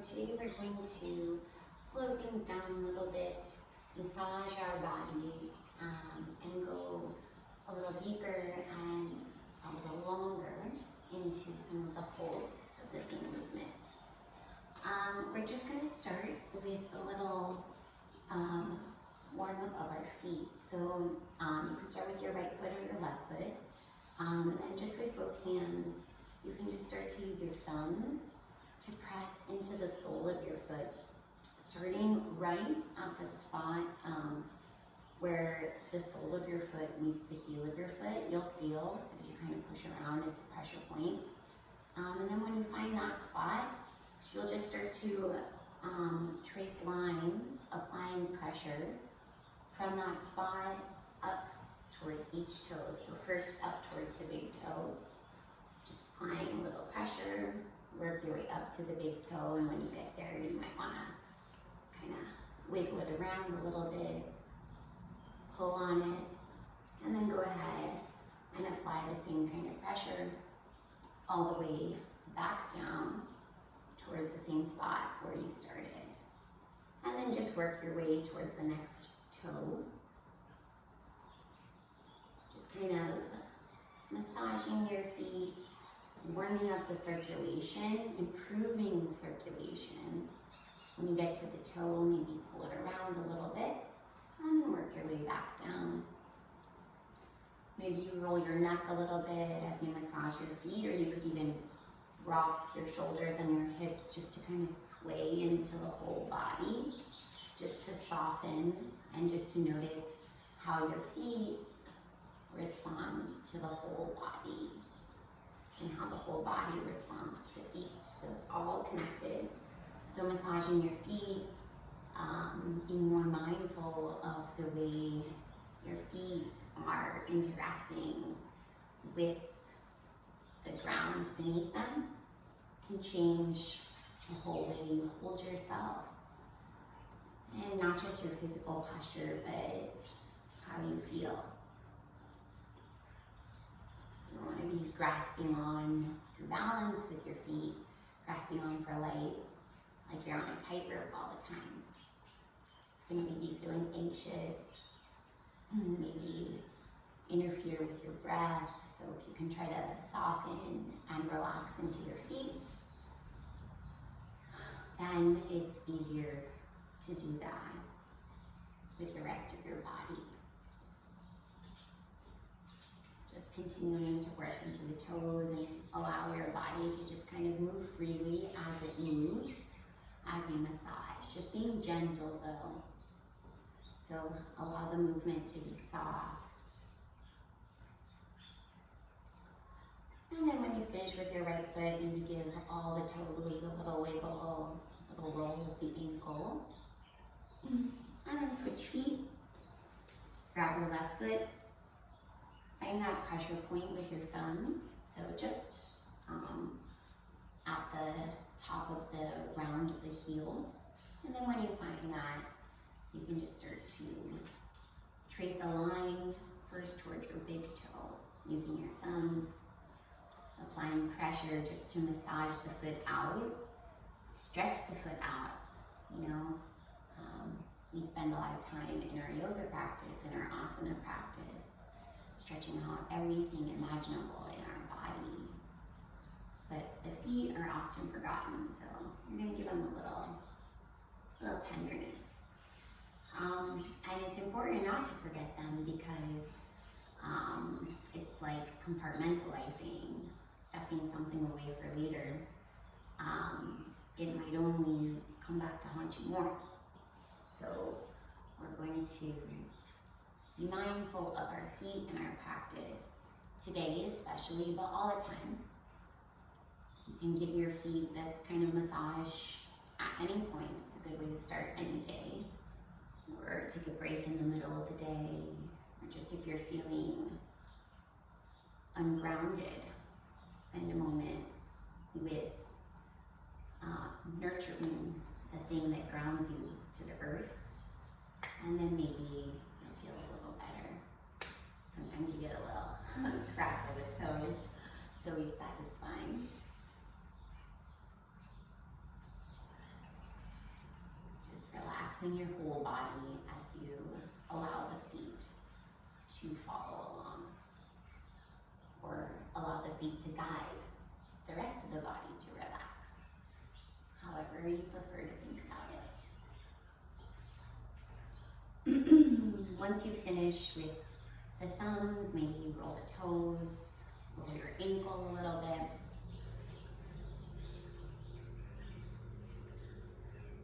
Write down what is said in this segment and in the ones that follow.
today we're going to slow things down a little bit, massage our bodies, and go a little deeper and a little longer into some of the holds of the same movement. We're just going to start with a little warm up of our feet. So you can start with your right foot or your left foot, and then just with both hands, you can just start to use your thumbs to press into the sole of your foot, starting right at the spot where the sole of your foot meets the heel of your foot. You'll feel as you kind of push around, it's a pressure point. And then when you find that spot, you'll just start to trace lines, applying pressure from that spot up towards each toe. So first up towards the big toe, just applying a little pressure, work your way up to the big toe, and when you get there, you might want to kind of wiggle it around a little bit, pull on it, and then go ahead and apply the same kind of pressure all the way back down towards the same spot where you started. And then just work your way towards the next toe. Just kind of massaging your feet, warming up the circulation, improving the circulation. When you get to the toe, maybe pull it around a little bit, and then work your way back down. Maybe you roll your neck a little bit as you massage your feet, or you could even rock your shoulders and your hips just to kind of sway into the whole body, just to soften and just to notice how your feet respond to the whole body and how the whole body responds to the feet. So it's all connected. So massaging your feet, being more mindful of the way your feet are interacting with the ground beneath them can change the whole way you hold yourself. And not just your physical posture, but how you feel. You don't want to be grasping on your balance with your feet, grasping on for light, like you're on a tightrope all the time. It's going to make you feeling anxious, maybe interfere with your breath. So if you can try to soften and relax into your feet, then it's easier to do that with the rest of your body. Just continuing to work into the toes and allow your body to just kind of move freely as it moves, as you massage. Just being gentle though. So allow the movement to be soft. And then when you finish with your right foot, maybe give all the toes a little wiggle, a little roll of the ankle. And then switch feet. Grab your left foot. Find that pressure point with your thumbs. So just at the top of the round of the heel. And then when you find that, you can just start to trace a line first towards your big toe using your thumbs, applying pressure just to massage the foot out, stretch the foot out. You know, we spend a lot of time in our yoga practice, in our asana practice, stretching out everything imaginable in our body. But the feet are often forgotten, so you're going to give them a little tenderness. And it's important not to forget them because it's like compartmentalizing, stuffing something away for later. It might only come back to haunt you more. So we're going to be mindful of our feet in our practice, today especially, but all the time. You can give your feet this kind of massage at any point. It's a good way to start any day. Or take a break in the middle of the day, or just if you're feeling ungrounded, spend a moment with nurturing the thing that grounds you to the earth, and then maybe you'll feel a little better. Sometimes you get a little crack of the toe. It's always satisfying. relaxing your whole body as you allow the feet to follow along, or allow the feet to guide the rest of the body to relax, however you prefer to think about it. Once you finish with the thumbs, maybe you roll the toes, roll your ankle a little bit.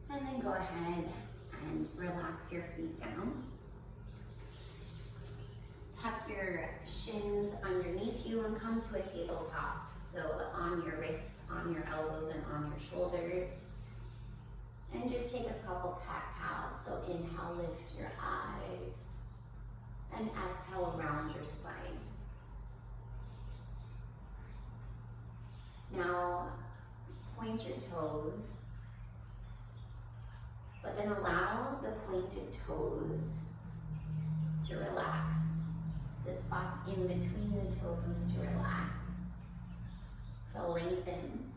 And then go ahead and relax your feet down. Tuck your shins underneath you and come to a tabletop. So on your wrists, on your elbows, and on your shoulders. And just take a couple cat-cows. So inhale, lift your eyes. And exhale around your spine. Now, point your toes. But then allow the pointed toes to relax. The spots in between the toes to relax, to lengthen.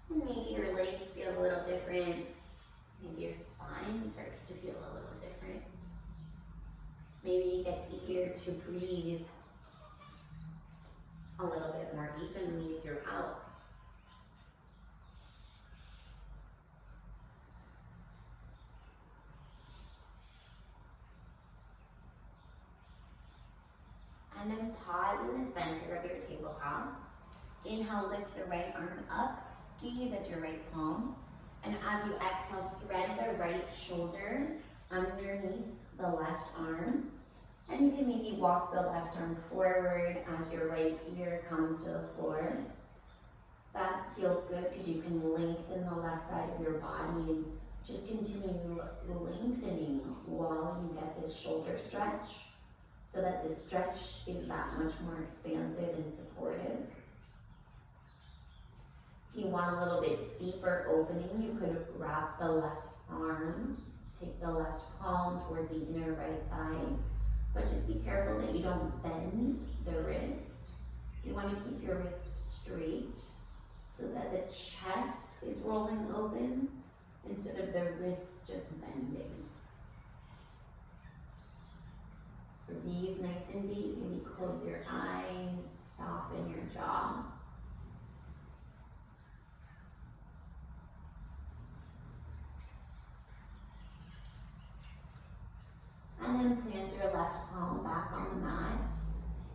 And maybe your legs feel a little different. Maybe your spine starts to feel a little different. Maybe it gets easier to breathe a little bit more evenly throughout. And then pause in the center of your tabletop. Inhale, lift the right arm up, gaze at your right palm. And as you exhale, thread the right shoulder underneath the left arm. And you can maybe walk the left arm forward as your right ear comes to the floor. That feels good because you can lengthen the left side of your body and just continue lengthening while you get this shoulder stretch, so that the stretch is that much more expansive and supportive. If you want a little bit deeper opening, you could wrap the left arm, take the left palm towards the inner right thigh, but just be careful that you don't bend the wrist. You want to keep your wrist straight so that the chest is rolling open instead of the wrist just bending. Breathe nice and deep. Maybe close your eyes, soften your jaw. And then plant your left palm back on the mat.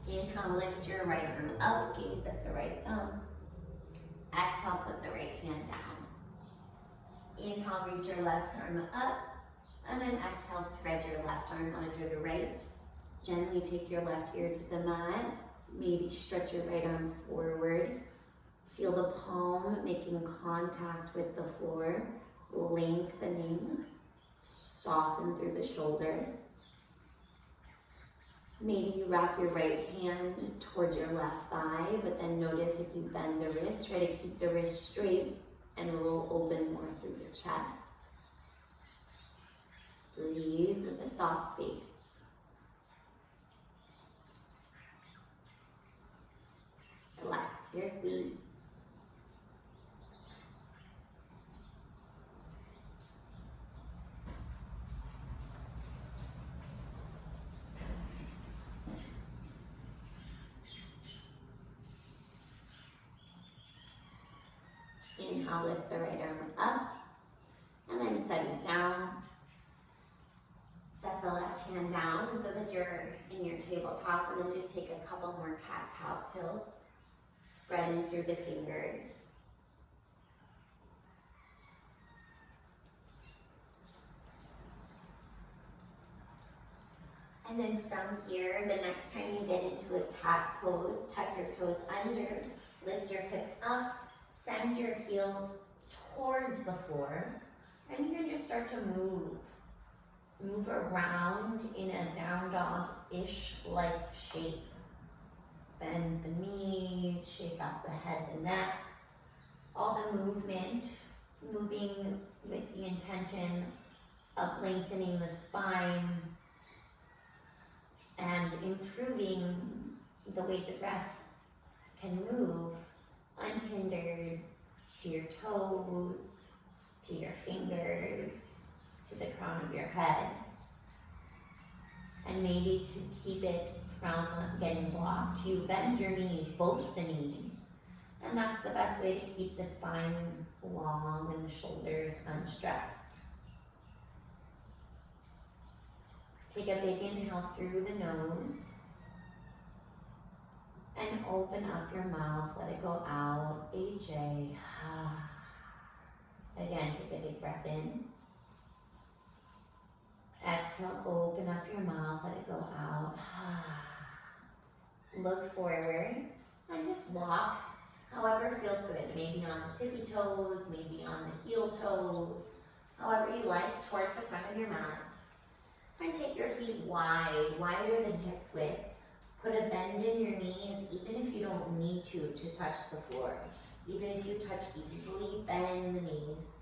Inhale, lift your right arm up, gaze at the right thumb. Exhale, put the right hand down. Inhale, reach your left arm up. And then exhale, thread your left arm under the right. Gently take your left ear to the mat. Maybe stretch your right arm forward. Feel the palm making contact with the floor, lengthening. Soften through the shoulder. Maybe you wrap your right hand towards your left thigh, but then notice if you bend the wrist, try to keep the wrist straight and roll open more through your chest. Breathe with a soft face. Relax your feet. Inhale, lift the right arm up, and then set it down. Set the left hand down so that you're in your tabletop, and then just take a couple more cat-cow tilts, spreading through the fingers. And then from here, the next time you get into a cat pose, tuck your toes under, lift your hips up, send your heels towards the floor, and you can just start to move around in a down dog-ish like shape. Bend the knees, shake up the head, the neck. All the movement, moving with the intention of lengthening the spine and improving the way the breath can move unhindered to your toes, to your fingers, to the crown of your head. And maybe to keep it from getting blocked, you bend your knees, both the knees. And that's the best way to keep the spine long and the shoulders unstressed. Take a big inhale through the nose. And open up your mouth, let it go out, AJ. Again, take a big breath in. Exhale, open up your mouth, let it go out. Look forward and just walk however feels good. Maybe on the tippy toes, maybe on the heel toes, however you like, towards the front of your mat. And take your feet wide, wider than hips width. Put a bend in your knees, even if you don't need to touch the floor. Even if you touch easily, bend the knees.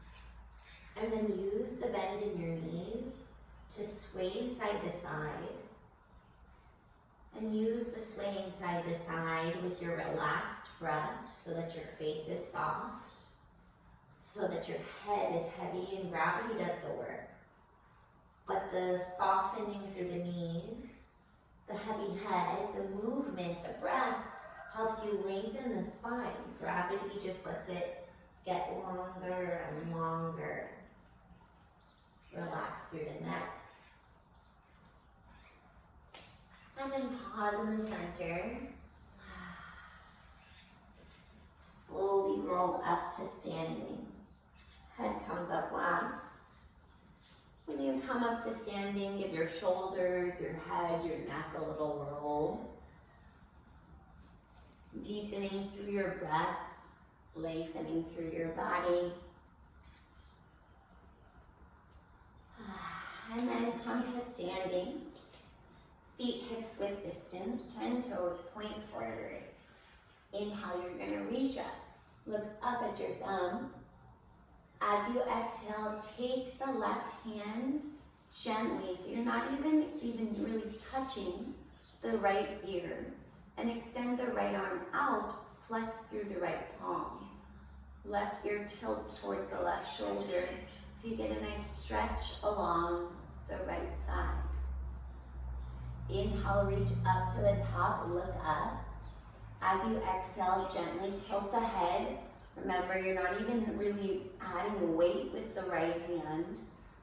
And then use the bend in your knees to sway side to side. And use the swaying side to side with your relaxed breath so that your face is soft, so that your head is heavy and gravity does the work. But the softening through the knees, the heavy head, the movement, the breath helps you lengthen the spine. Gravity just lets it get longer and longer. Relax through the neck. And then pause in the center. Slowly roll up to standing. Head comes up last. When you come up to standing, give your shoulders, your head, your neck a little roll. Deepening through your breath, lengthening through your body. And then come to standing. Feet hips width distance, 10 toes point forward. Inhale, you're gonna reach up. Look up at your thumbs. As you exhale, take the left hand gently, so you're not even really touching the right ear. And extend the right arm out, flex through the right palm. Left ear tilts towards the left shoulder, so you get a nice stretch along the right side. Inhale, reach up to the top, look up. As you exhale, gently tilt the head. Remember, you're not even really adding weight with the right hand.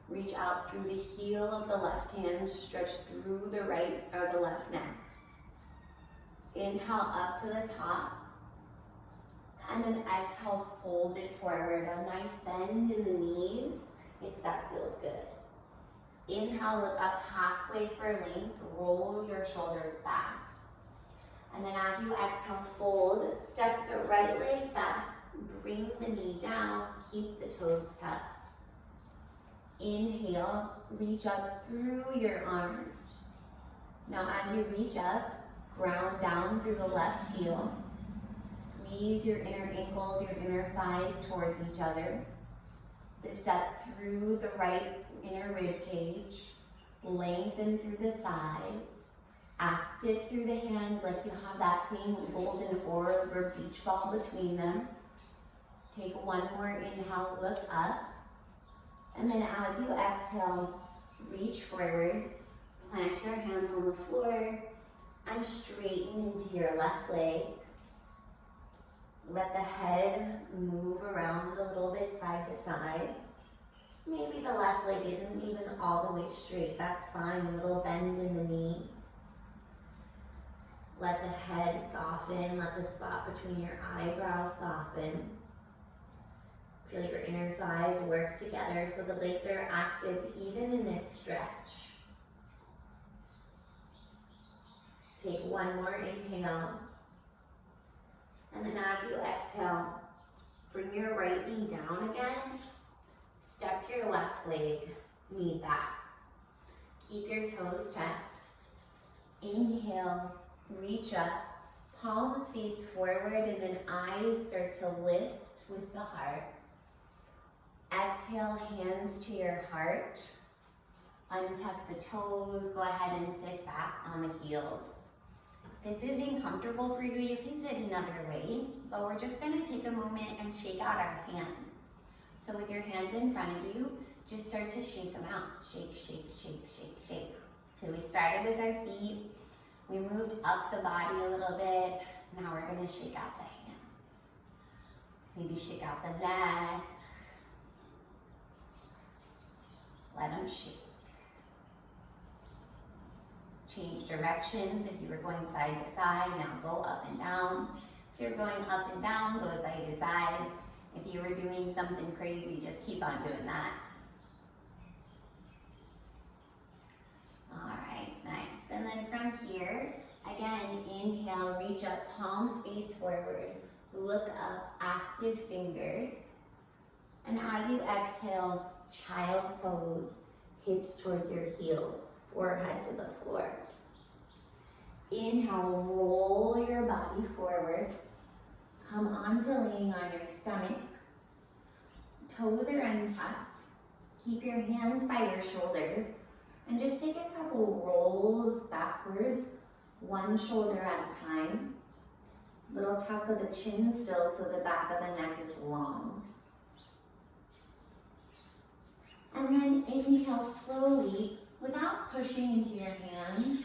Reach out through the heel of the left hand, stretch through the right or the left neck. Inhale up to the top. And then exhale, fold it forward. A nice bend in the knees, if that feels good. Inhale, look up halfway for length, roll your shoulders back. And then as you exhale, fold, step the right leg back, bring the knee down, keep the toes tucked. Inhale, reach up through your arms. Now as you reach up, ground down through the left heel. Squeeze your inner ankles, your inner thighs towards each other. Lift up through the right inner rib cage. Lengthen through the sides. Active through the hands like you have that same golden orb or beach ball between them. Take one more inhale, look up. And then as you exhale, reach forward. Plant your hands on the floor and straighten into your left leg. Let the head move around a little bit side to side. Maybe the left leg isn't even all the way straight. That's fine. A little bend in the knee. Let the head soften. Let the spot between your eyebrows soften. Feel your inner thighs work together so the legs are active even in this stretch. Take one more inhale. And then as you exhale, bring your right knee down again. Step your left leg, knee back. Keep your toes tucked. Inhale, reach up, palms face forward, and then eyes start to lift with the heart. Exhale, hands to your heart. Untuck the toes, go ahead and sit back on the heels. If this isn't comfortable for you, you can sit another way, but we're just gonna take a moment and shake out our hands. So with your hands in front of you, just start to shake them out. Shake, shake, shake, shake, shake. So we started with our feet. We moved up the body a little bit. Now we're gonna shake out the hands. Maybe shake out the neck. Let them shake. Change directions. If you were going side to side, now go up and down. If you're going up and down, go side to side. If you were doing something crazy, just keep on doing that. All right, nice. And then from here, again, inhale, reach up, palms face forward. Look up, active fingers. And as you exhale, child's pose, hips towards your heels, forehead to the floor. Inhale, roll your body forward. Come onto laying on your stomach. Toes are untucked. Keep your hands by your shoulders. And just take a couple rolls backwards, one shoulder at a time. Little tuck of the chin still so the back of the neck is long. And then inhale slowly without pushing into your hands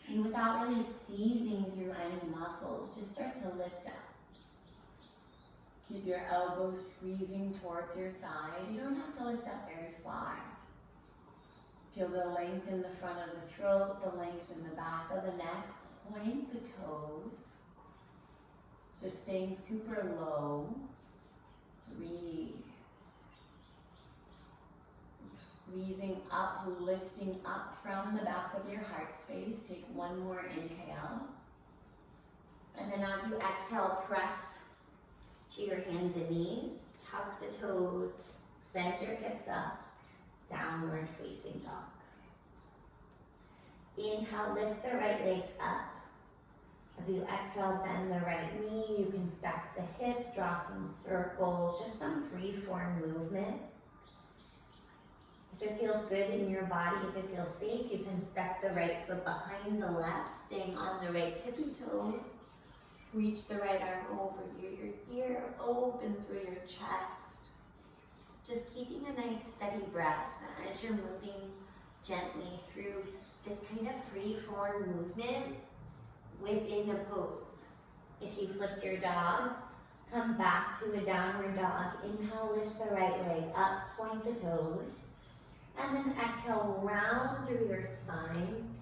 and without really seizing through any muscles. Just start to lift up. Keep your elbows squeezing towards your side. You don't have to lift up very far. Feel the length in the front of the throat, the length in the back of the neck. Point the toes. Just staying super low. Breathe. Squeezing up, lifting up from the back of your heart space. Take one more inhale. And then as you exhale, press to your hands and knees. Tuck the toes, send your hips up, downward facing dog. Inhale, lift the right leg up. As you exhale, bend the right knee. You can stack the hips, draw some circles, just some free form movement. If it feels good in your body, if it feels safe, you can step the right foot behind the left, staying on the right tippy toes. Reach the right arm over your ear, open through your chest. Just keeping a nice steady breath as you're moving gently through this kind of free form movement within a pose. If you flipped your dog, come back to a downward dog. Inhale, lift the right leg up, point the toes. And then exhale, round through your spine.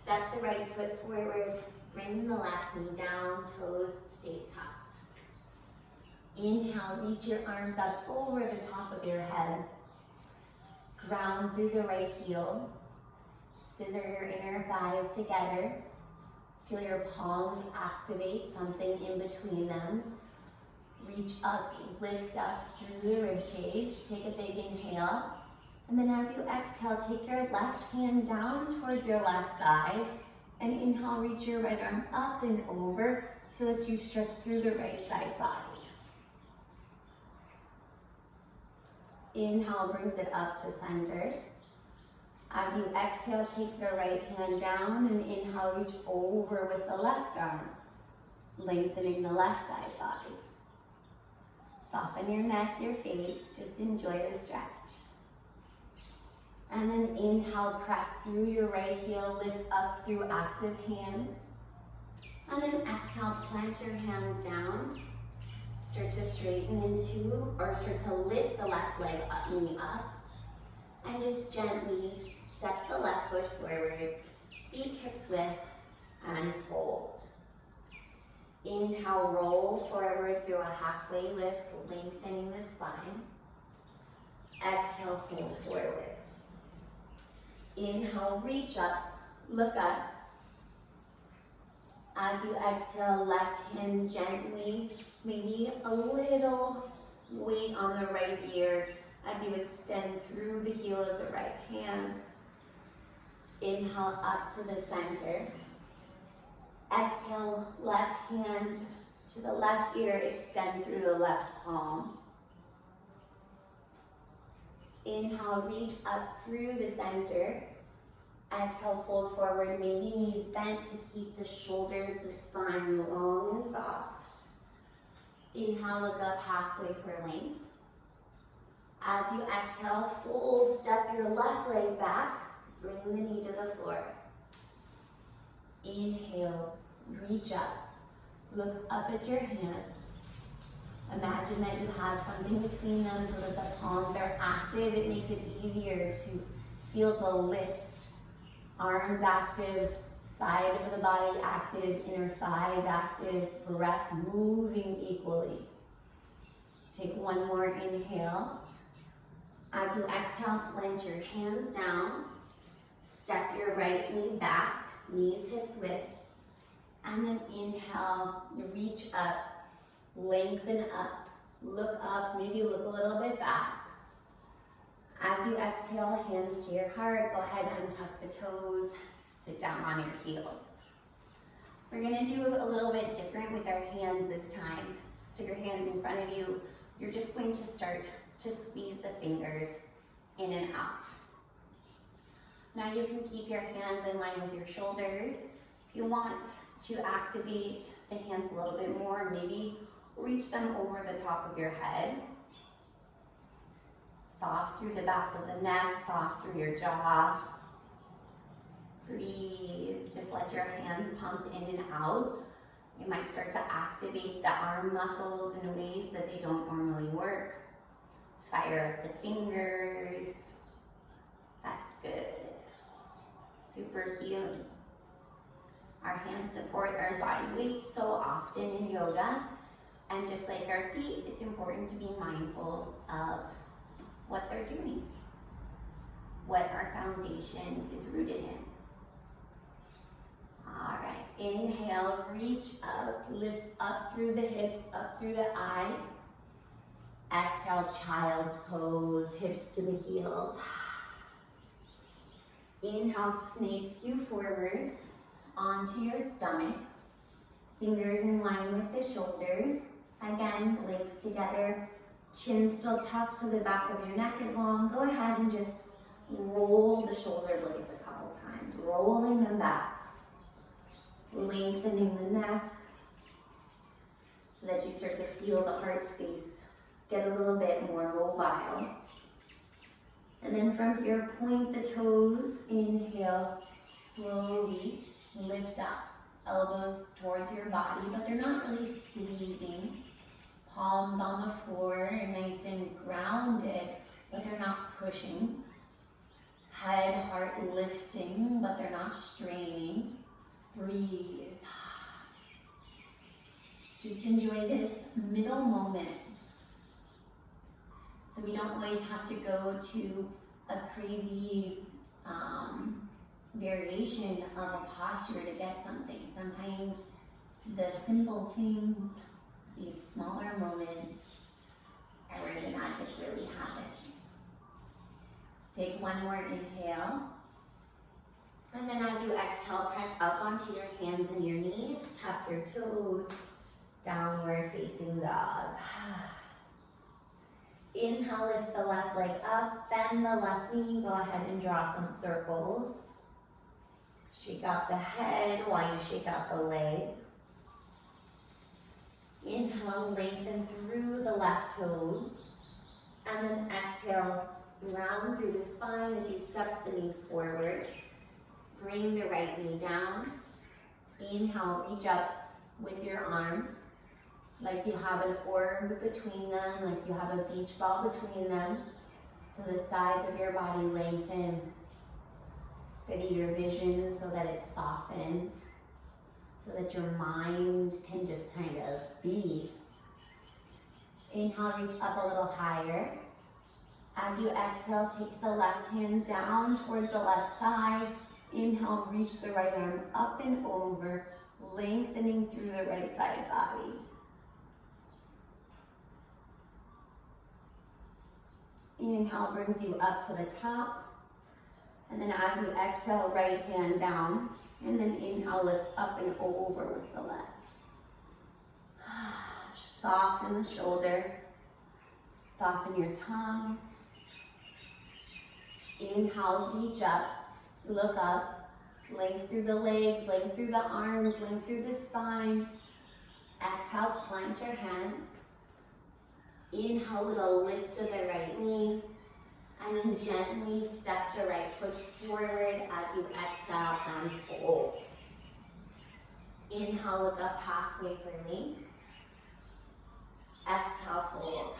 Step the right foot forward, bring the left knee down, toes stay tucked. Inhale, reach your arms up over the top of your head. Ground through the right heel. Scissor your inner thighs together. Feel your palms activate, something in between them. Reach up, lift up through the rib cage. Take a big inhale. And then as you exhale, take your left hand down towards your left side. And inhale, reach your right arm up and over so that you stretch through the right side body. Inhale brings it up to center. As you exhale, take the right hand down and inhale, reach over with the left arm, lengthening the left side body. Soften your neck, your face, just enjoy the stretch. And then inhale, press through your right heel, lift up through active hands. And then exhale, plant your hands down. Start to straighten into, or start to lift the left leg up, knee up. And just gently step the left foot forward, feet hips width, and fold. Inhale, roll forward through a halfway lift, lengthening the spine. Exhale, fold forward. Inhale, reach up, look up. As you exhale, left hand gently, maybe a little weight on the right ear as you extend through the heel of the right hand. Inhale up to the center. Exhale, left hand to the left ear, extend through the left palm. Inhale, reach up through the center. Exhale, fold forward, maybe knees bent to keep the shoulders, the spine long and soft. Inhale, look up halfway for length. As you exhale, fold, step your left leg back, bring the knee to the floor. Inhale, reach up, look up at your hands. Imagine that you have something between them so that the palms are active. It makes it easier to feel the lift. Arms active, side of the body active, inner thighs active, breath moving equally. Take one more inhale. As you exhale, plant your hands down. Step your right knee back, knees hips width. And then inhale, you reach up, lengthen up, look up, maybe look a little bit back. As you exhale, hands to your heart, go ahead and untuck the toes, sit down on your heels. We're gonna do a little bit different with our hands this time. So your hands in front of you, you're just going to start to squeeze the fingers in and out. Now you can keep your hands in line with your shoulders. If you want to activate the hands a little bit more, maybe reach them over the top of your head. Soft through the back of the neck, soft through your jaw. Breathe, just let your hands pump in and out. You might start to activate the arm muscles in ways that they don't normally work. Fire up the fingers. That's good. Super healing. Our hands support our body weight so often in yoga. And just like our feet, it's important to be mindful of what they're doing, what our foundation is rooted in. All right, inhale, reach up, lift up through the hips, up through the eyes. Exhale, child's pose, hips to the heels. Inhale, snakes you forward onto your stomach. Fingers in line with the shoulders. Again, legs together. Chin still tucked so the back of your neck is long. Go ahead and just roll the shoulder blades a couple times, rolling them back, lengthening the neck so that you start to feel the heart space get a little bit more mobile. And then from here, point the toes, inhale, slowly lift up, elbows towards your body, but they're not really squeezing. Palms on the floor, nice and grounded, but they're not pushing. Head, heart lifting, but they're not straining. Breathe. Just enjoy this middle moment. So we don't always have to go to a crazy variation of a posture to get something. Sometimes the simple things, these smaller moments, are where the magic really happens. Take one more inhale. And then as you exhale, press up onto your hands and your knees. Tuck your toes, downward facing dog. Inhale, lift the left leg up, bend the left knee. Go ahead and draw some circles. Shake out the head while you shake out the leg. Inhale, lengthen through the left toes. And then exhale, round through the spine as you step the knee forward. Bring the right knee down. Inhale, reach up with your arms like you have an orb between them, like you have a beach ball between them. So the sides of your body lengthen. Steady your vision so that it softens, so that your mind can just kind of be. Inhale, reach up a little higher. As you exhale, take the left hand down towards the left side. Inhale, reach the right arm up and over, lengthening through the right side body. Inhale brings you up to the top. And then as you exhale, right hand down. And then inhale, lift up and over with the left. Soften the shoulder. Soften your tongue. Inhale, reach up, look up. Length through the legs, length through the arms, length through the spine. Exhale, plant your hands. Inhale, little lift of the right knee, and then gently step the right foot forward as you exhale and fold. Inhale, look up halfway for length. Exhale, fold.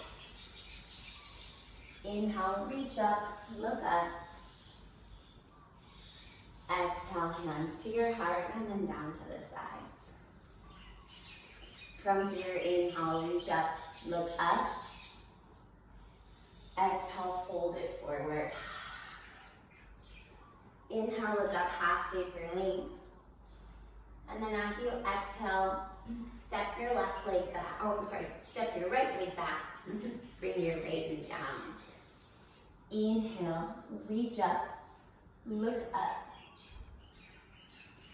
Inhale, reach up, look up. Exhale, hands to your heart and then down to the sides. From here, inhale, reach up, look up. Exhale, fold it forward. Inhale, look up halfway for length. And then as you exhale, step your left leg back. Step your right leg back. Bring your right knee down. Inhale, reach up, look up.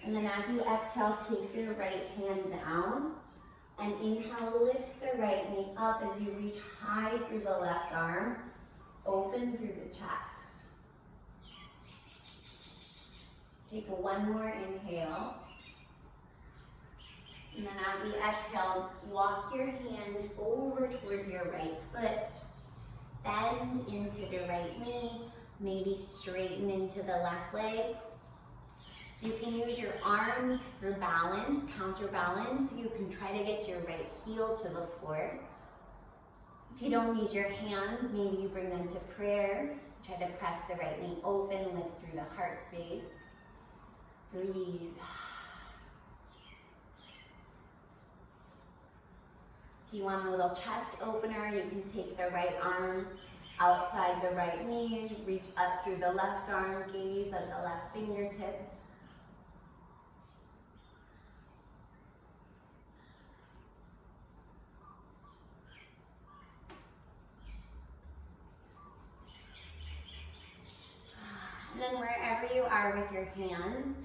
And then as you exhale, take your right hand down. And inhale, lift the right knee up as you reach high through the left arm. Open through the chest. Take one more inhale. And then as you exhale, walk your hands over towards your right foot. Bend into the right knee. Maybe straighten into the left leg. You can use your arms for balance, counterbalance. You can try to get your right heel to the floor. If you don't need your hands, maybe you bring them to prayer. Try to press the right knee open, lift through the heart space. Breathe. If you want a little chest opener, you can take the right arm outside the right knee, reach up through the left arm, gaze at the left fingertips. And then wherever you are with your hands,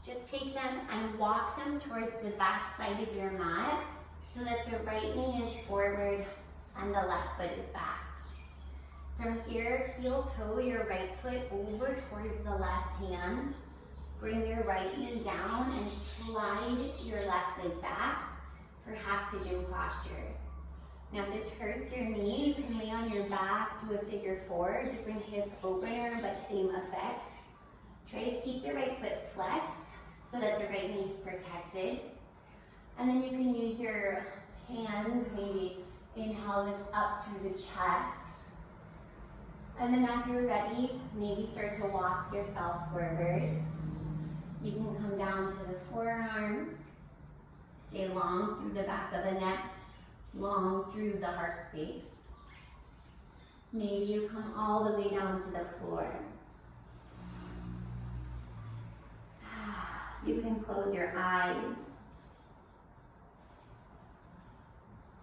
just take them and walk them towards the back side of your mat so that the right knee is forward and the left foot is back. From here, heel toe your right foot over towards the left hand. Bring your right knee down and slide your left leg back for half pigeon posture. Now if this hurts your knee, you can lay on your back, do a figure four, different hip opener, but same effect. Try to keep the right foot flexed so that the right knee is protected. And then you can use your hands, maybe inhale, lift up through the chest. And then as you're ready, maybe start to walk yourself forward. You can come down to the forearms, stay long through the back of the neck, long through the heart space. Maybe you come all the way down to the floor. You can close your eyes.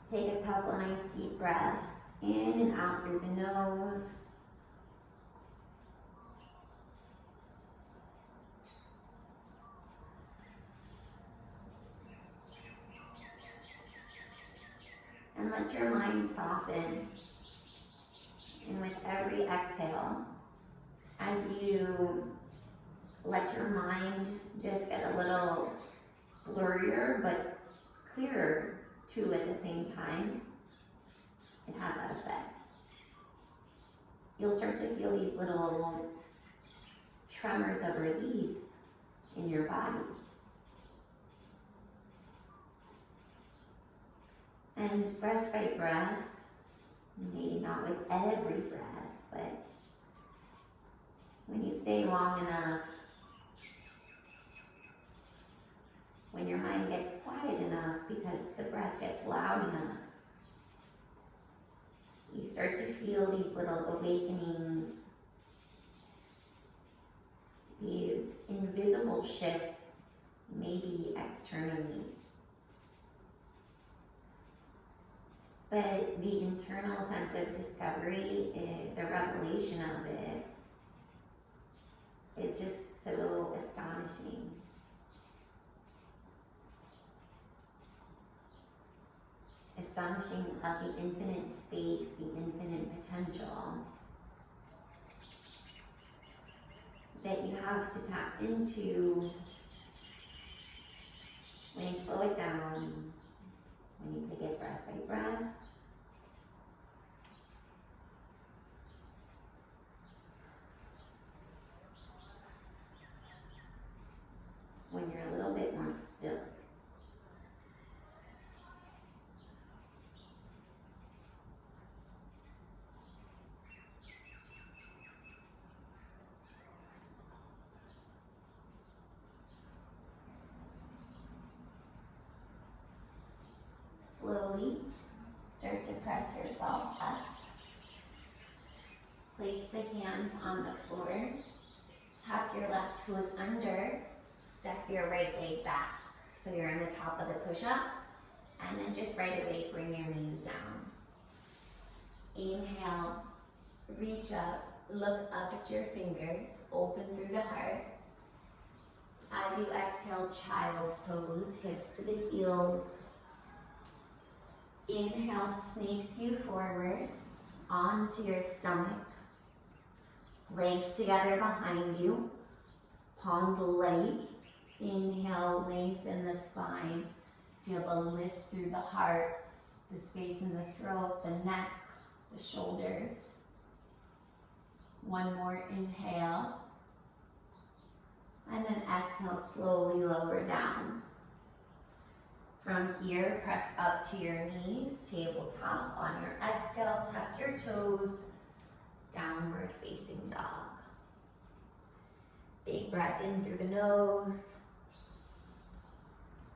Take a couple nice deep breaths in and out through the nose. And let your mind soften. And with every exhale, as you let your mind just get a little blurrier but clearer too at the same time, it has that effect. You'll start to feel these little tremors of release in your body. And breath by breath, maybe not with every breath, but when you stay long enough, when your mind gets quiet enough because the breath gets loud enough, you start to feel these little awakenings, these invisible shifts, maybe externally. But the internal sense of discovery, the revelation of it, is just so astonishing. Astonishing of the infinite space, the infinite potential that you have to tap into when you slow it down, when you take it breath by breath, slowly start to press yourself up. Place the hands on the floor. Tuck your left toes under. Step your right leg back. So you're on the top of the push-up. And then just right away, bring your knees down. Inhale, reach up, look up at your fingers, open through the heart. As you exhale, child's pose, hips to the heels. Inhale, snakes you forward onto your stomach. Legs together behind you, palms light. Inhale, lengthen the spine. Feel the lift through the heart, the space in the throat, the neck, the shoulders. One more inhale. And then exhale, slowly lower down. From here, press up to your knees, tabletop. On your exhale, tuck your toes, downward facing dog. Big breath in through the nose.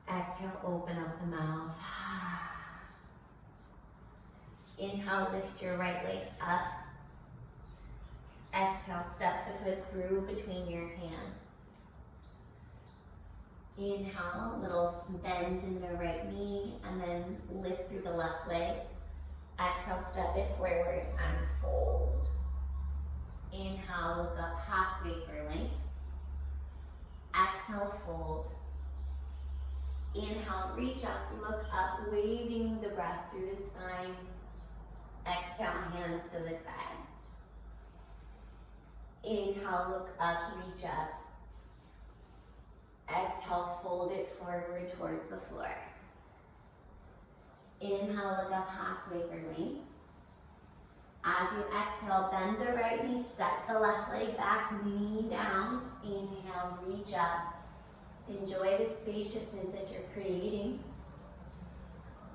Exhale, open up the mouth. Inhale, lift your right leg up. Exhale, step the foot through between your hands. Inhale, little bend in the right knee, and then lift through the left leg. Exhale, step it forward and fold. Inhale, look up halfway for length. Exhale, fold. Inhale, reach up, look up, waving the breath through the spine. Exhale, hands to the sides. Inhale, look up, reach up. Exhale, fold it forward towards the floor. Inhale, look up halfway for length. As you exhale, bend the right knee, step the left leg back, knee down. Inhale, reach up. Enjoy the spaciousness that you're creating.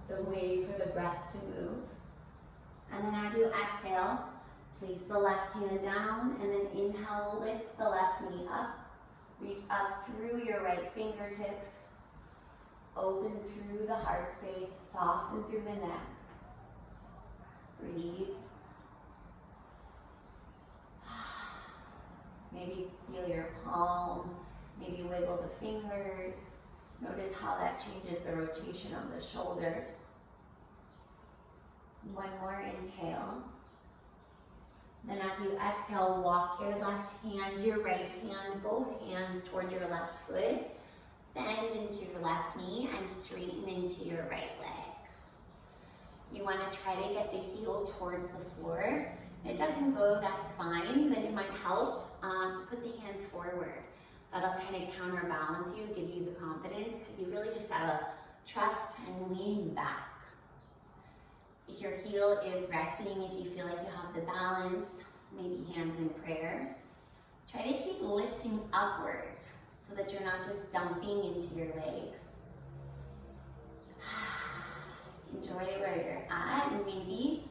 The way for the breath to move. And then as you exhale, place the left hand down, and then inhale, lift the left knee up. Reach up through your right fingertips. Open through the heart space, soften through the neck. Breathe. Maybe feel your palm, maybe wiggle the fingers. Notice how that changes the rotation of the shoulders. One more inhale. Then as you exhale, walk your left hand, your right hand, both hands towards your left foot. Bend into your left knee and straighten into your right leg. You want to try to get the heel towards the floor. If it doesn't go, that's fine, but it might help to put the hands forward. That'll kind of counterbalance you, give you the confidence, because you really just gotta trust and lean back. If your heel is resting, if you feel like you have the balance, maybe hands in prayer, try to keep lifting upwards so that you're not just dumping into your legs. Enjoy where you're at, and maybe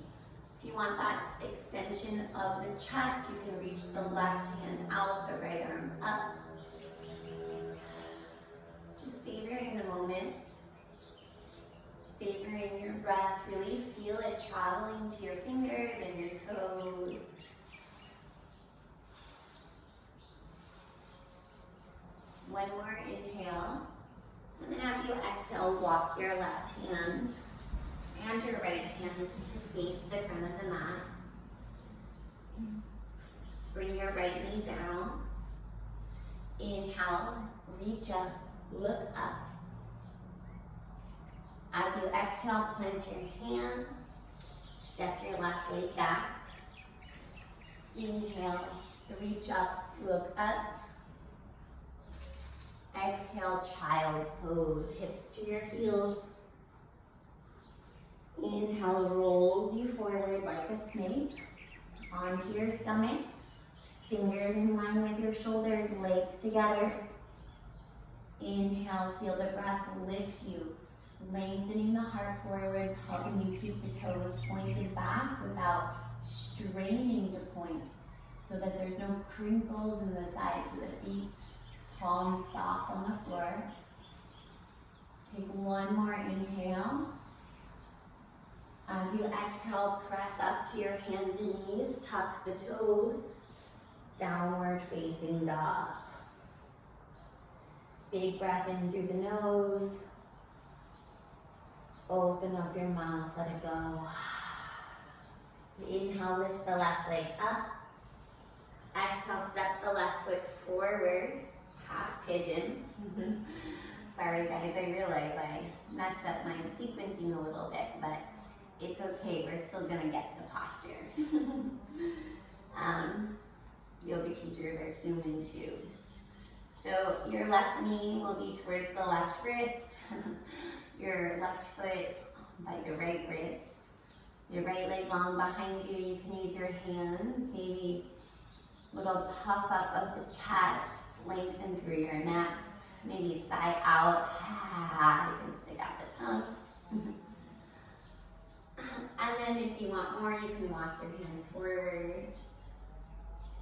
if you want that extension of the chest, you can reach the left hand out, the right arm up. Just savoring the moment. Savoring your breath, really feel it traveling to your fingers and your toes. One more inhale. And then as you exhale, walk your left hand and your right hand to face the front of the mat. Bring your right knee down. Inhale, reach up, look up. As you exhale, plant your hands. Step your left leg back. Inhale, reach up, look up. Exhale, child's pose, hips to your heels. Inhale, rolls you forward like a snake onto your stomach. Fingers in line with your shoulders, legs together. Inhale, feel the breath lift you, lengthening the heart forward, helping you keep the toes pointed back without straining to point, so that there's no crinkles in the sides of the feet. Palms soft on the floor. Take one more inhale. As you exhale, press up to your hands and knees, tuck the toes, downward facing dog. Big breath in through the nose. Open up your mouth, let it go. Inhale, lift the left leg up. Exhale, step the left foot forward, half pigeon. Sorry guys, I realize I messed up my sequencing a little bit, but it's okay, we're still gonna get the posture. Yoga teachers are human too. So your left knee will be towards the left wrist, your left foot by your right wrist, your right leg long behind you. You can use your hands, maybe little puff up of the chest, lengthen through your neck, maybe sigh out. You can stick out the tongue. And then if you want more, you can walk your hands forward,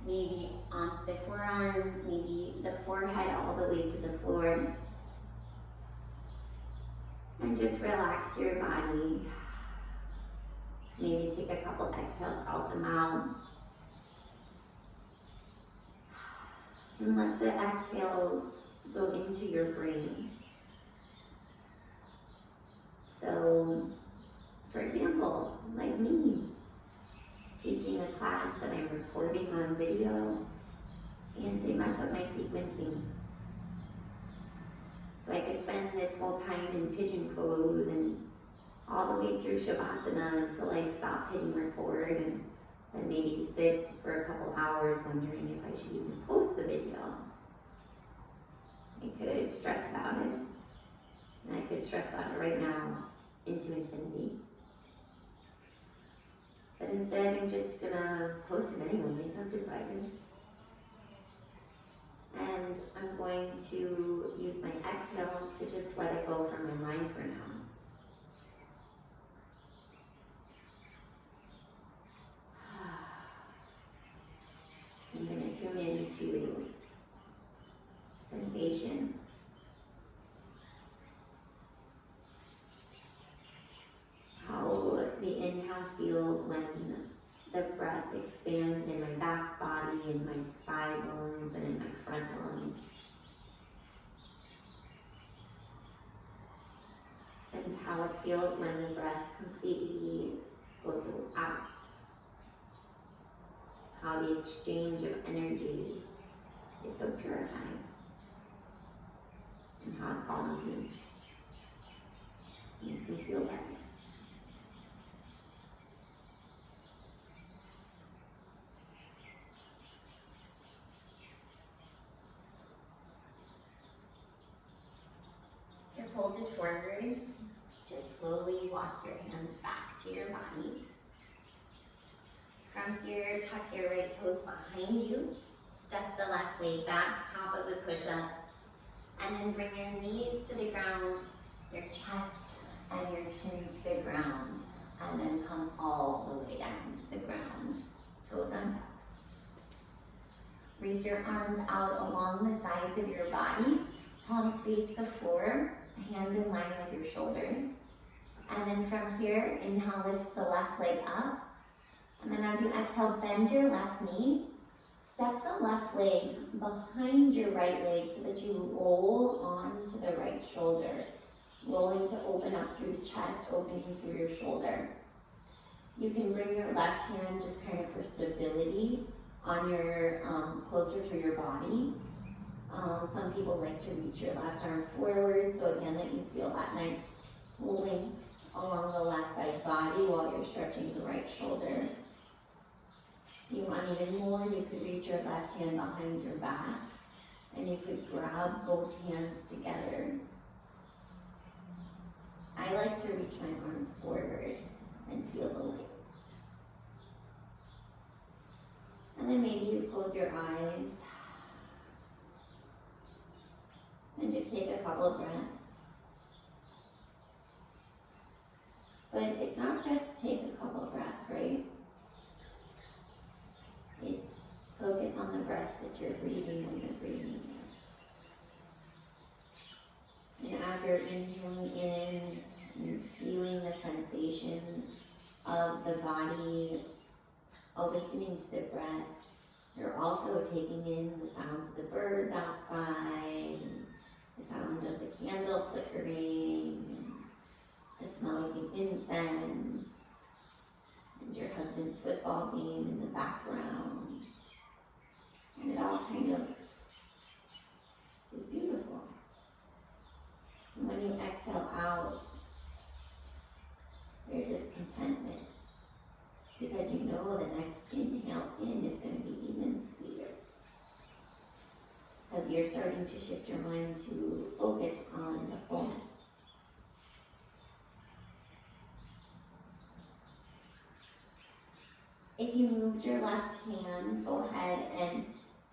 maybe onto the forearms, maybe the forehead all the way to the floor. And just relax your body. Maybe take a couple exhales out the mouth. And let the exhales go into your brain. So, for example, like me, teaching a class that I'm recording on video, and they mess up my sequencing. So I could spend this whole time in pigeon pose and all the way through Shavasana until I stop hitting record, and then maybe sit for a couple hours wondering if I should even post the video. I could stress about it, and I could stress about it right now into infinity. But instead, I'm just gonna post it anyways, I've decided. And I'm going to use my exhales to just let it go from my mind for now. I'm going to tune into sensation. How the inhale feels when the breath expands in my back body, in my side lungs, and in my front lungs. And how it feels when the breath completely goes out. How the exchange of energy is so purified. And how it calms me. Makes me feel better. You're folded forward. Just slowly walk your hands back to your body. From here, tuck your right toes behind you. Step the left leg back, top of the push-up. And then bring your knees to the ground, your chest and your chin to the ground. And then come all the way down to the ground, toes untucked. Reach your arms out along the sides of your body. Palms face the floor, hands in line with your shoulders. And then from here, inhale, lift the left leg up. And then as you exhale, bend your left knee. Step the left leg behind your right leg so that you roll onto the right shoulder. Rolling to open up through the chest, opening through your shoulder. You can bring your left hand just kind of for stability on your, closer to your body. Some people like to reach your left arm forward, so again that you feel that nice length along the left side body while you're stretching the right shoulder. If you want even more, you could reach your left hand behind your back and you could grab both hands together. I like to reach my arm forward and feel the weight. And then maybe you close your eyes and just take a couple of breaths. But it's not just take a couple of breaths, right? It's focus on the breath that you're breathing when you're breathing in. And as you're inhaling in, you're feeling the sensation of the body, awakening to the breath. You're also taking in the sounds of the birds outside, the sound of the candle flickering, the smell of the incense, and your husband's football game in the background. And it all kind of is beautiful. And when you exhale out, there's this contentment, because you know the next inhale in is going to be even sweeter. Because you're starting to shift your mind to focus on the fullness. If you moved your left hand, go ahead and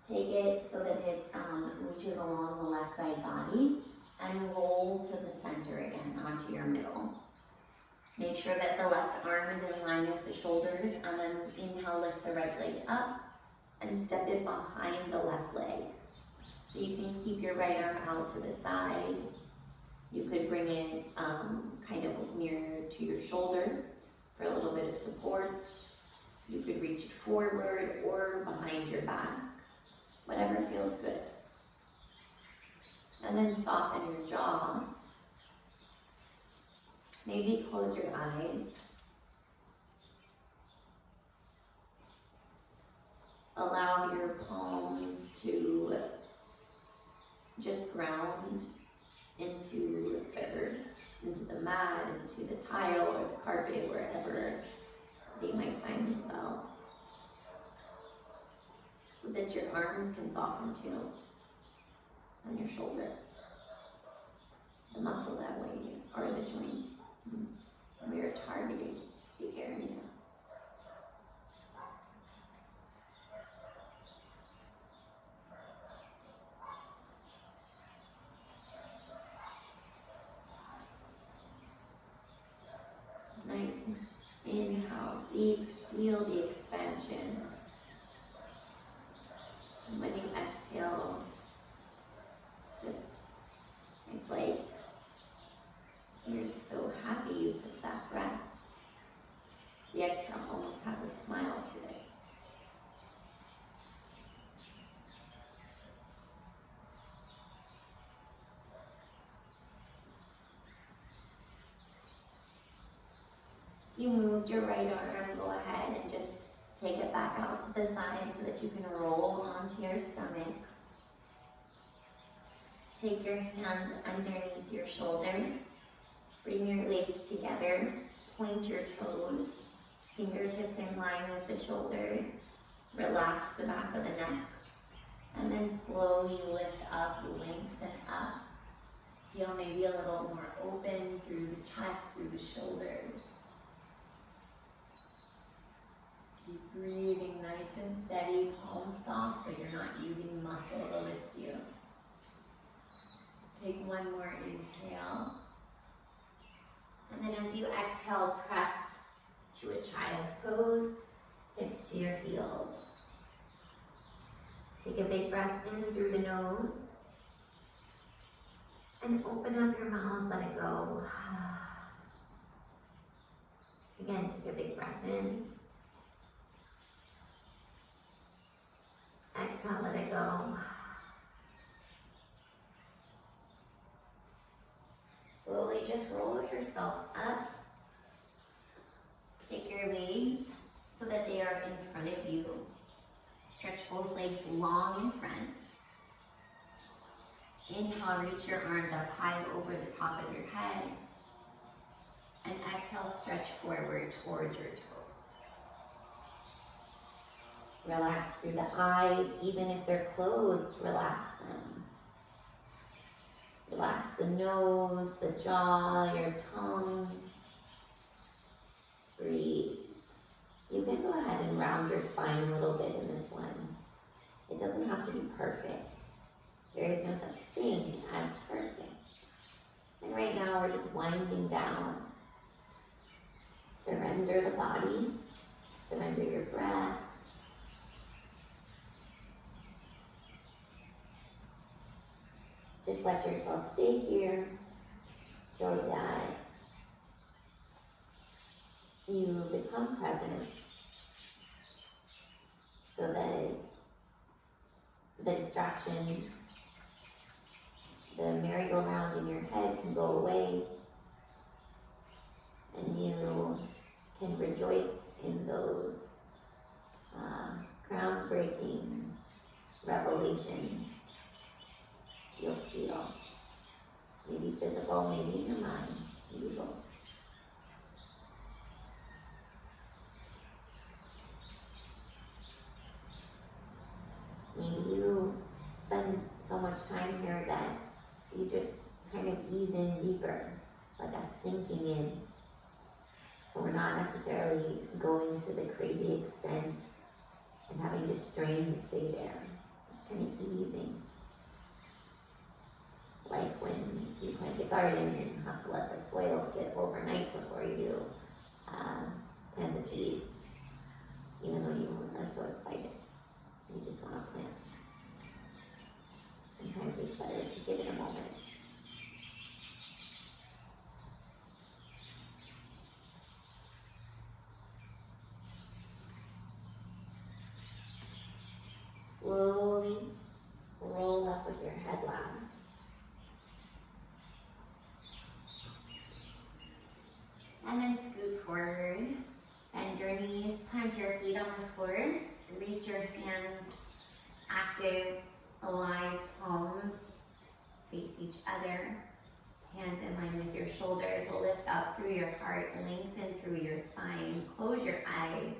take it so that it reaches along the left side body and roll to the center again onto your middle. Make sure that the left arm is in line with the shoulders, and then inhale, lift the right leg up and step it behind the left leg. So you can keep your right arm out to the side. You could bring it kind of near to your shoulder for a little bit of support. You could reach it forward or behind your back, whatever feels good. And then soften your jaw. Maybe close your eyes. Allow your palms to just ground into the earth, into the mat, into the tile or the carpet, wherever they might find themselves. So that your arms can soften too, on your shoulder. The muscle that way, or the joint. We are targeting the area. Nice. Inhale, deep, feel the expansion. And when you exhale, it's like you're so happy you took that breath. The exhale almost has a smile to it. You moved your right arm, go ahead and just take it back out to the side so that you can roll onto your stomach. Take your hands underneath your shoulders. Bring your legs together. Point your toes. Fingertips in line with the shoulders. Relax the back of the neck. And then slowly lift up, lengthen up. Feel maybe a little more open through the chest, through the shoulders. Keep breathing nice and steady, palms soft so you're not using muscle to lift you. Take one more inhale. And then as you exhale, press to a child's pose, hips to your heels. Take a big breath in through the nose. And open up your mouth, let it go. Again, take a big breath in. Exhale, let it go. Slowly just roll yourself up. Take your legs so that they are in front of you. Stretch both legs long in front. Inhale, reach your arms up high over the top of your head. And exhale, stretch forward toward your toes. Relax through the eyes, even if they're closed, relax them. Relax the nose, the jaw, your tongue. Breathe. You can go ahead and round your spine a little bit in this one. It doesn't have to be perfect. There is no such thing as perfect. And right now we're just winding down. Surrender the body. Surrender your breath. Just let yourself stay here so that you become present so that the distractions, the merry-go-round in your head can go away, and you can rejoice in those groundbreaking revelations you'll feel. Maybe physical, maybe in your mind, maybe both. Maybe you spend so much time here that you just kind of ease in deeper. It's like a sinking in. So we're not necessarily going to the crazy extent and having to strain to stay there. Just kind of easing. Like when you plant a garden and have to let the soil sit overnight before you plant the seeds, even though you are so excited. You just want to plant. Sometimes it's better to give it a moment. Slowly roll up with your head last. And then scoot forward. Bend your knees, plant your feet on the floor. Reach your hands, active, alive palms. Face each other. Hands in line with your shoulders. Lift up through your heart. Lengthen through your spine. Close your eyes.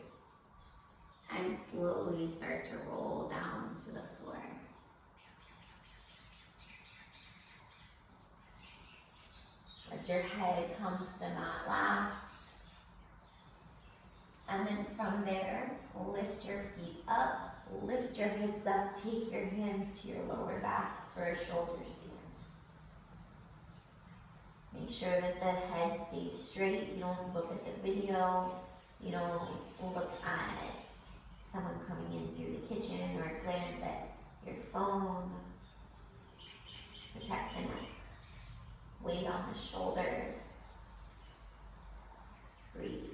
And slowly start to roll down to the floor. Let your head come to the mat last. And then from there, lift your feet up, lift your hips up, take your hands to your lower back for a shoulder stand. Make sure that the head stays straight. You don't look at the video. You don't look at someone coming in through the kitchen or glance at your phone. Protect the neck. Weight on the shoulders. Breathe.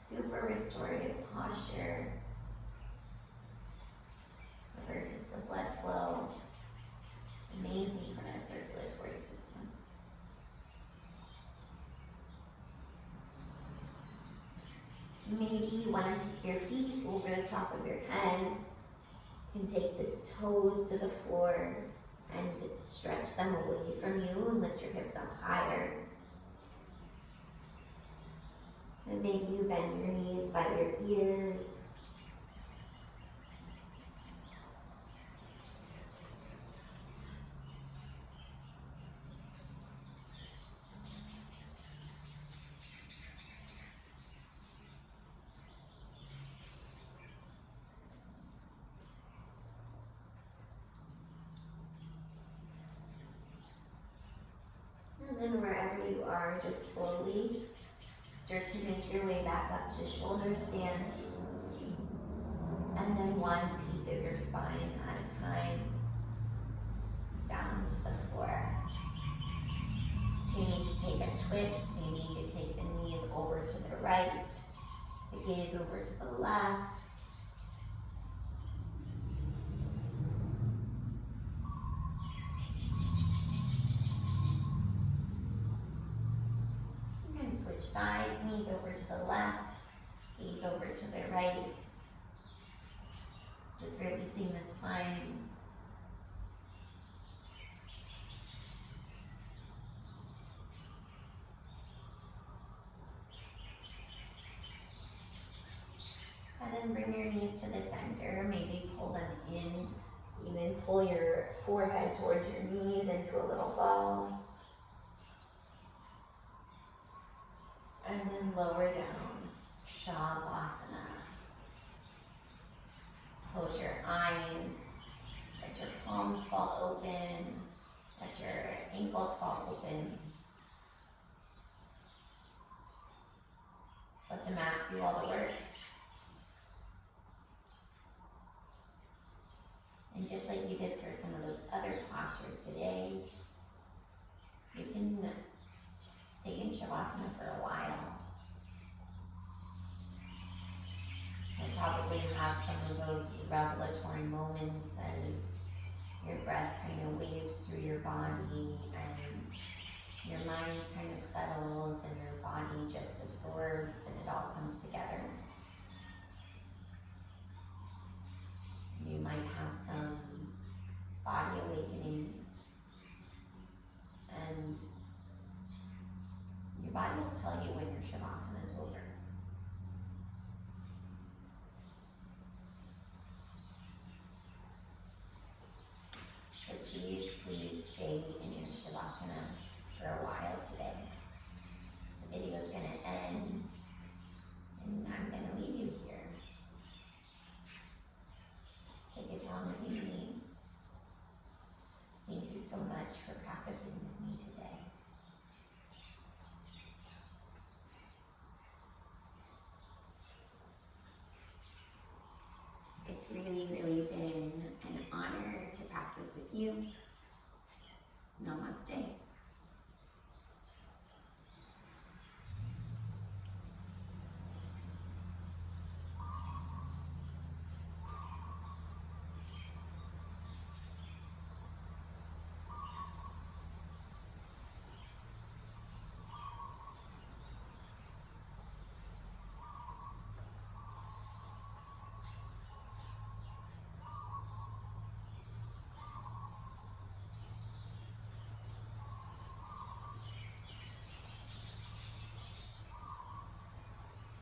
Super restorative posture. Reverses the blood flow. Amazing for our circulatory system. Maybe you want to take your feet over the top of your head. You can take the toes to the floor and stretch them away from you and lift your hips up higher. And maybe you bend your knees by your ears. And then wherever you are, just slowly start to make your way back up to shoulder stand. And then one piece of your spine at a time, down to the floor. If you need to take a twist, maybe you could take the knees over to the right, the gaze over to the left. Switch sides, knees over to the left, gaze over to the right. Just releasing the spine. And then bring your knees to the center, maybe pull them in, even pull your forehead towards your knees into a little bow. And then lower down, Shavasana. Close your eyes, let your palms fall open, let your ankles fall open. Let the mat do all the work. And just like you did for some of those other postures today, you can stay in in Shavasana for a while, you'll probably have some of those revelatory moments as your breath kind of waves through your body and your mind kind of settles and your body just absorbs and it all comes together. You might have some body awakenings, and your body will tell you when your Shavasana is over. So please, please stay in your Shavasana for a while today. The video is going to end, and I'm going to leave you here. Take as long as you need. Thank you so much for practicing with me today. It's really, really been an honor to practice with you. Namaste.